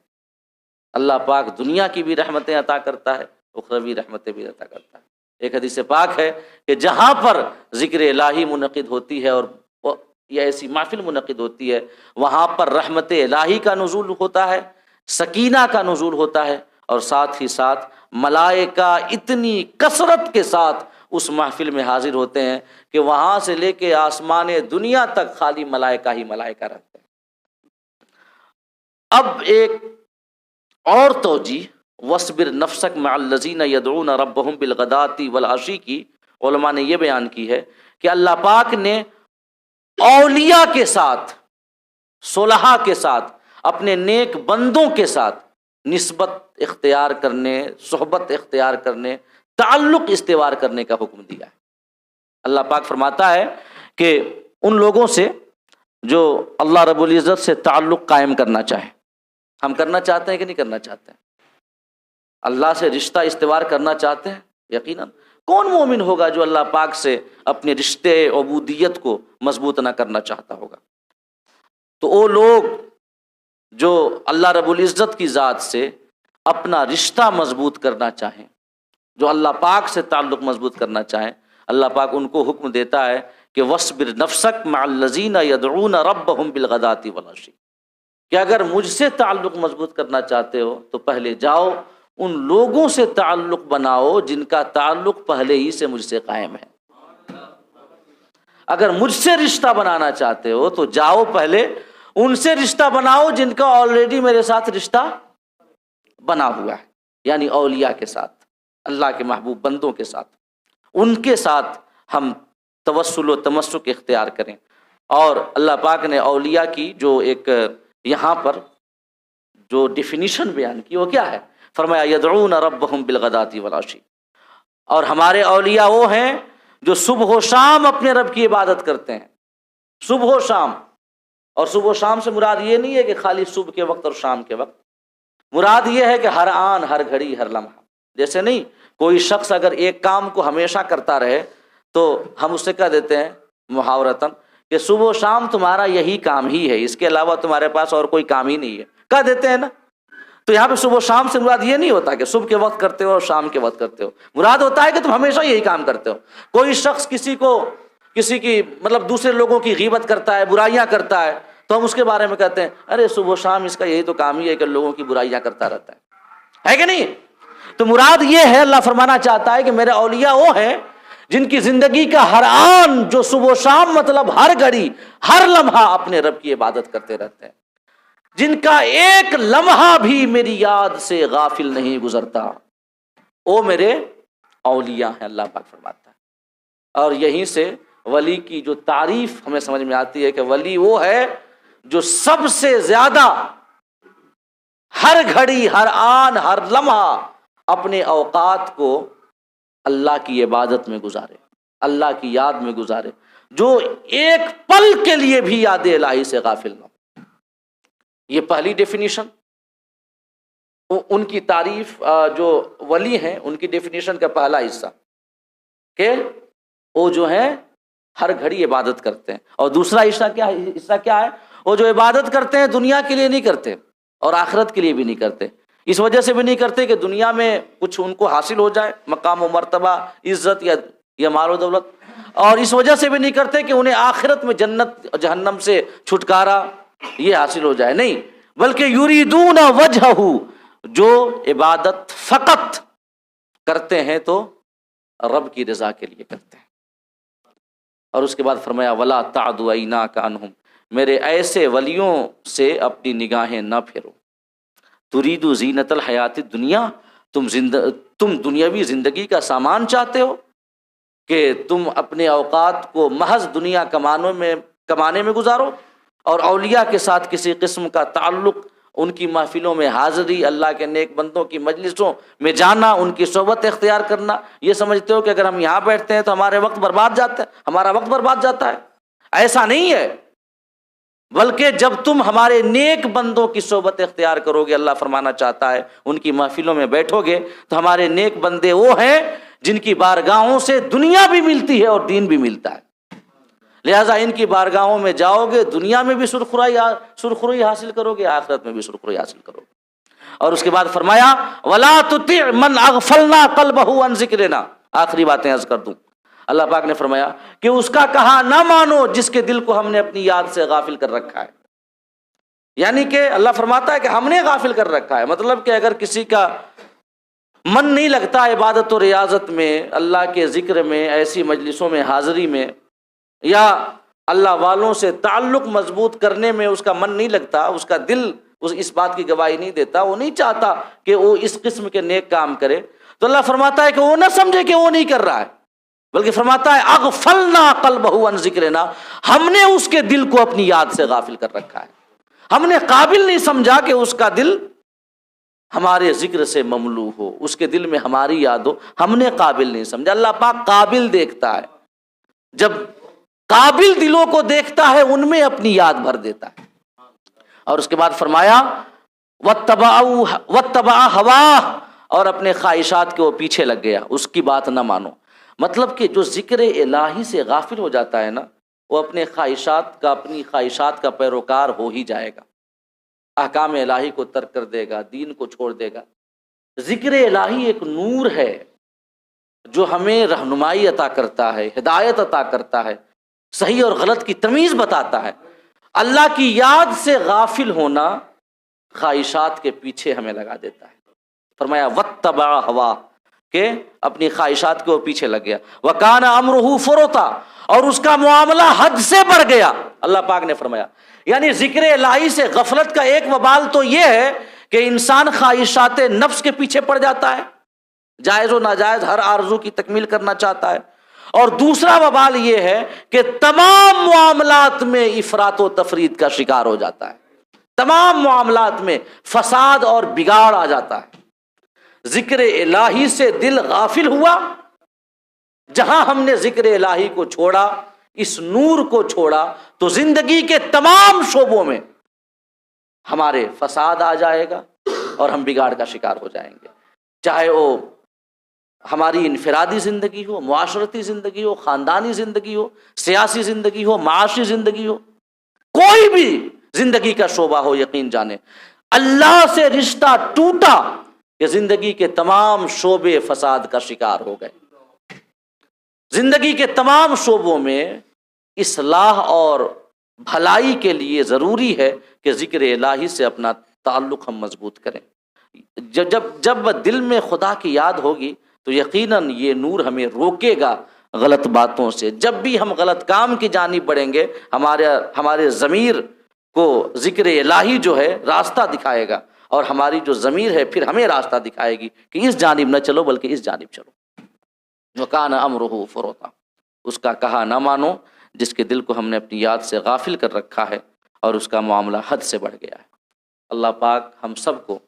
Speaker 1: اللہ پاک دنیا کی بھی رحمتیں عطا کرتا ہے، اخروی رحمتیں بھی عطا کرتا ہے. ایک حدیث پاک ہے کہ جہاں پر ذکر الہی منعقد ہوتی ہے اور یا ایسی محفل منعقد ہوتی ہے، وہاں پر رحمت الہی کا نزول ہوتا ہے، سکینہ کا نزول ہوتا ہے، اور ساتھ ہی ساتھ ملائکہ اتنی کثرت کے ساتھ اس محفل میں حاضر ہوتے ہیں کہ وہاں سے لے کے آسمان دنیا تک خالی ملائکہ ہی ملائکہ رہتے ہیں. اب ایک اور توجیہ وَاصْبِرْ نَفْسَكَ مَعَ الَّذِينَ يَدْعُونَ رَبَّهُمْ بِالْغَدَاةِ وَالْعَشِيِّ کی علماء نے یہ بیان کی ہے کہ اللہ پاک نے اولیاء کے ساتھ، صلحاء کے ساتھ، اپنے نیک بندوں کے ساتھ نسبت اختیار کرنے، صحبت اختیار کرنے، تعلق استوار کرنے کا حکم دیا ہے. اللہ پاک فرماتا ہے کہ ان لوگوں سے جو اللہ رب العزت سے تعلق قائم کرنا چاہے. ہم کرنا چاہتے ہیں کہ نہیں کرنا چاہتے ہیں؟ اللہ سے رشتہ استوار کرنا چاہتے ہیں؟ یقیناً. کون مومن ہوگا جو اللہ پاک سے اپنے رشتے عبودیت کو مضبوط نہ کرنا چاہتا ہوگا؟ تو وہ لوگ جو اللہ رب العزت کی ذات سے اپنا رشتہ مضبوط کرنا چاہیں، جو اللہ پاک سے تعلق مضبوط کرنا چاہیں، اللہ پاک ان کو حکم دیتا ہے کہ وَاصْبِرْ نَفْسَكَ مَعَ الَّذِينَ يَدْعُونَ رَبَّهُمْ بِالْغَدَاةِ وَالْعَشِيِّ، کہ اگر مجھ سے تعلق مضبوط کرنا چاہتے ہو تو پہلے جاؤ ان لوگوں سے تعلق بناؤ جن کا تعلق پہلے ہی سے مجھ سے قائم ہے۔ اگر مجھ سے رشتہ بنانا چاہتے ہو تو جاؤ پہلے ان سے رشتہ بناؤ جن کا آلریڈی میرے ساتھ رشتہ بنا ہوا ہے، یعنی اولیاء کے ساتھ، اللہ کے محبوب بندوں کے ساتھ، ان کے ساتھ ہم توسل و تمسک اختیار کریں۔ اور اللہ پاک نے اولیاء کی جو ایک یہاں پر جو ڈیفینیشن بیان کی وہ کیا ہے؟ فرمایا یدعون ربہم بالغداۃ والعشی، اور ہمارے اولیاء وہ ہیں جو صبح و شام اپنے رب کی عبادت کرتے ہیں، صبح و شام۔ اور صبح و شام سے مراد یہ نہیں ہے کہ خالی صبح کے وقت اور شام کے وقت، مراد یہ ہے کہ ہر آن، ہر گھڑی، ہر لمحہ۔ جیسے نہیں کوئی شخص اگر ایک کام کو ہمیشہ کرتا رہے تو ہم اس سے کہہ دیتے ہیں محاورتاً کہ صبح و شام تمہارا یہی کام ہی ہے، اس کے علاوہ تمہارے پاس اور کوئی کام ہی نہیں ہے، کہہ دیتے ہیں نا۔ تو یہاں پہ صبح و شام سے مراد یہ نہیں ہوتا کہ صبح کے وقت کرتے ہو اور شام کے وقت کرتے ہو، مراد ہوتا ہے کہ تم ہمیشہ یہی کام کرتے ہو۔ کوئی شخص کسی کی مطلب دوسرے لوگوں کی غیبت کرتا ہے، برائیاں کرتا ہے، تو ہم اس کے بارے میں کہتے ہیں ارے صبح و شام اس کا یہی تو کام ہی ہے کہ لوگوں کی برائیاں کرتا رہتا ہے کہ نہیں؟ تو مراد یہ ہے، اللہ فرمانا چاہتا ہے کہ میرے اولیاء وہ ہیں جن کی زندگی کا ہر آن، جو صبح و شام مطلب ہر گھڑی، ہر لمحہ اپنے رب کی عبادت کرتے رہتے ہیں، جن کا ایک لمحہ بھی میری یاد سے غافل نہیں گزرتا، وہ میرے اولیاء ہیں، اللہ پاک فرماتا ہے۔ اور یہیں سے ولی کی جو تعریف ہمیں سمجھ میں آتی ہے کہ ولی وہ ہے جو سب سے زیادہ ہر گھڑی، ہر آن، ہر لمحہ اپنے اوقات کو اللہ کی عبادت میں گزارے، اللہ کی یاد میں گزارے، جو ایک پل کے لیے بھی یاد الہی سے غافل نہ ہو۔ یہ پہلی ڈیفینیشن۔ ان کی تعریف جو ولی ہیں ان کی ڈیفینیشن کا پہلا حصہ کہ وہ جو ہیں ہر گھڑی عبادت کرتے ہیں، اور دوسرا حصہ کیا ہے؟ وہ جو عبادت کرتے ہیں دنیا کے لیے نہیں کرتے اور آخرت کے لیے بھی نہیں کرتے۔ اس وجہ سے بھی نہیں کرتے کہ دنیا میں کچھ ان کو حاصل ہو جائے، مقام و مرتبہ، عزت یا مال و دولت، اور اس وجہ سے بھی نہیں کرتے کہ انہیں آخرت میں جنت جہنم سے چھٹکارا یہ حاصل ہو جائے، نہیں، بلکہ یریدون وجہہ، جو عبادت فقط کرتے ہیں تو رب کی رضا کے لیے کرتے ہیں۔ اور اس کے بعد فرمایا ولا تعد عیناک عنہم، میرے ایسے ولیوں سے اپنی نگاہیں نہ پھیرو، ترید زینت الحیات الدنیا، تم دنیاوی زندگی کا سامان چاہتے ہو کہ تم اپنے اوقات کو محض دنیا کمانے میں گزارو، اور اولیاء کے ساتھ کسی قسم کا تعلق، ان کی محفلوں میں حاضری، اللہ کے نیک بندوں کی مجلسوں میں جانا، ان کی صحبت اختیار کرنا، یہ سمجھتے ہو کہ اگر ہم یہاں بیٹھتے ہیں تو ہمارا وقت برباد جاتا ہے۔ ایسا نہیں ہے، بلکہ جب تم ہمارے نیک بندوں کی صحبت اختیار کرو گے، اللہ فرمانا چاہتا ہے ان کی محفلوں میں بیٹھو گے تو ہمارے نیک بندے وہ ہیں جن کی بارگاہوں سے دنیا بھی ملتی ہے اور دین بھی ملتا ہے، لہٰذا ان کی بارگاہوں میں جاؤ گے، دنیا میں بھی سرخروئی حاصل کرو گے، آخرت میں بھی سرخروئی حاصل کرو گے۔ اور اس کے بعد فرمایا وَلَا تُطِعْ مَنْ أَغْفَلْنَا قَلْبَهُ عَنْ ذِكْرِنَا، آخری باتیں عرض کر دوں۔ اللہ پاک نے فرمایا کہ اس کا کہا نہ مانو جس کے دل کو ہم نے اپنی یاد سے غافل کر رکھا ہے، یعنی کہ اللہ فرماتا ہے کہ ہم نے غافل کر رکھا ہے، مطلب کہ اگر کسی کا من نہیں لگتا عبادت و ریاضت میں، اللہ کے ذکر میں، ایسی مجلسوں میں حاضری میں، یا اللہ والوں سے تعلق مضبوط کرنے میں اس کا من نہیں لگتا، اس کا دل اس بات کی گواہی نہیں دیتا، وہ نہیں چاہتا کہ وہ اس قسم کے نیک کام کرے، تو اللہ فرماتا ہے کہ وہ نہ سمجھے کہ وہ نہیں کر رہا ہے، بلکہ فرماتا ہے اغفلنا قلبہ عن ذکرنا، ہم نے اس کے دل کو اپنی یاد سے غافل کر رکھا ہے، ہم نے قابل نہیں سمجھا کہ اس کا دل ہمارے ذکر سے مملو ہو، اس کے دل میں ہماری یاد ہو، ہم نے قابل نہیں سمجھا۔ اللہ پاک قابل دیکھتا ہے، جب قابل دلوں کو دیکھتا ہے ان میں اپنی یاد بھر دیتا ہے۔ اور اس کے بعد فرمایا واتبع ہواہ، اور اپنے خواہشات کے وہ پیچھے لگ گیا، اس کی بات نہ مانو۔ مطلب کہ جو ذکر الہی سے غافل ہو جاتا ہے نا، وہ اپنی خواہشات کا پیروکار ہو ہی جائے گا، احکام الہی کو ترک کر دے گا، دین کو چھوڑ دے گا۔ ذکر الہی ایک نور ہے، جو ہمیں رہنمائی عطا کرتا ہے، ہدایت عطا کرتا ہے، صحیح اور غلط کی تمیز بتاتا ہے۔ اللہ کی یاد سے غافل ہونا خواہشات کے پیچھے ہمیں لگا دیتا ہے۔ فرمایا واتبع ہوا، کہ اپنی خواہشات کے وہ پیچھے لگ گیا، وکان امرہ فرطا، اور اس کا معاملہ حد سے بڑھ گیا۔ اللہ پاک نے فرمایا یعنی ذکر الہی سے غفلت کا ایک وبال تو یہ ہے کہ انسان خواہشات نفس کے پیچھے پڑ جاتا ہے، جائز و ناجائز ہر آرزو کی تکمیل کرنا چاہتا ہے، اور دوسرا وبال یہ ہے کہ تمام معاملات میں افراط و تفرید کا شکار ہو جاتا ہے، تمام معاملات میں فساد اور بگاڑ آ جاتا ہے۔ ذکر الہی سے دل غافل ہوا، جہاں ہم نے ذکر الہی کو چھوڑا، اس نور کو چھوڑا، تو زندگی کے تمام شعبوں میں ہمارے فساد آ جائے گا اور ہم بگاڑ کا شکار ہو جائیں گے، چاہے وہ ہماری انفرادی زندگی ہو، معاشرتی زندگی ہو، خاندانی زندگی ہو، سیاسی زندگی ہو، معاشی زندگی ہو، کوئی بھی زندگی کا شعبہ ہو، یقین جانے اللہ سے رشتہ ٹوٹا کہ زندگی کے تمام شعبے فساد کا شکار ہو گئے۔ زندگی کے تمام شعبوں میں اصلاح اور بھلائی کے لیے ضروری ہے کہ ذکر الہی سے اپنا تعلق ہم مضبوط کریں۔ جب دل میں خدا کی یاد ہوگی تو یقیناً یہ نور ہمیں روکے گا غلط باتوں سے۔ جب بھی ہم غلط کام کی جانب بڑھیں گے، ہمارے ضمیر کو ذکر الہی جو ہے راستہ دکھائے گا، اور ہماری جو ضمیر ہے پھر ہمیں راستہ دکھائے گی کہ اس جانب نہ چلو بلکہ اس جانب چلو۔ وَكَانَ أَمْرُهُ فُرُطًا، اس کا کہا نہ مانو جس کے دل کو ہم نے اپنی یاد سے غافل کر رکھا ہے اور اس کا معاملہ حد سے بڑھ گیا ہے۔ اللہ پاک ہم سب کو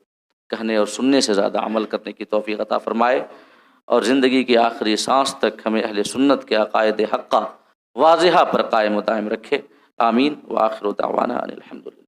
Speaker 1: کہنے اور سننے سے زیادہ عمل کرنے کی توفیق عطا فرمائے، اور زندگی کی آخری سانس تک ہمیں اہل سنت کے عقائد حقہ واضحہ پر قائم و دائم رکھے۔ آمین۔ وآخر دعوانا ان الحمد للہ۔